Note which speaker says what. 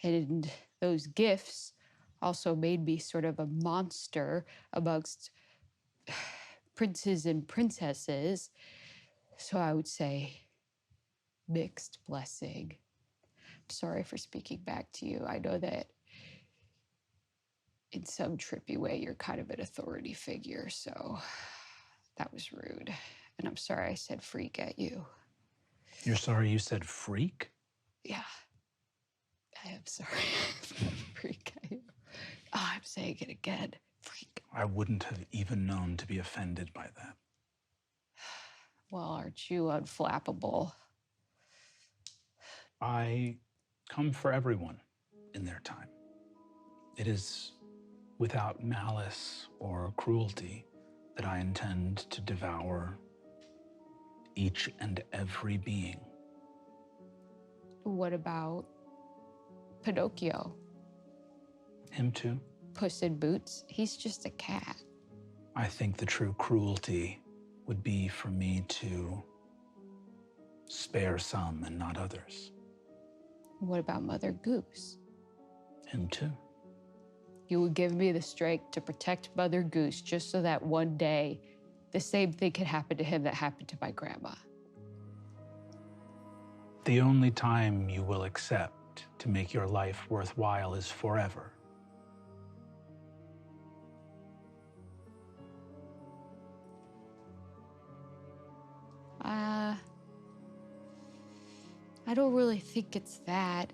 Speaker 1: And those gifts also made me sort of a monster amongst princes and princesses. So I would say mixed blessing. Sorry for speaking back to you. I know that in some trippy way, you're kind of an authority figure, so that was rude. And I'm sorry I said freak at you.
Speaker 2: You're sorry you said freak?
Speaker 1: Yeah, I am sorry. Freak at you. Oh, I'm saying it again. Freak.
Speaker 2: I wouldn't have even known to be offended by that.
Speaker 1: Well, aren't you unflappable?
Speaker 2: I come for everyone in their time. It is without malice or cruelty that I intend to devour each and every being.
Speaker 1: What about Pinocchio?
Speaker 2: Him too?
Speaker 1: Puss in Boots? He's just a cat.
Speaker 2: I think the true cruelty would be for me to spare some and not others.
Speaker 1: What about Mother Goose?
Speaker 2: Him too.
Speaker 1: You would give me the strength to protect Mother Goose just so that one day the same thing could happen to him that happened to my grandma.
Speaker 2: The only time you will accept to make your life worthwhile is forever.
Speaker 1: I don't really think it's that.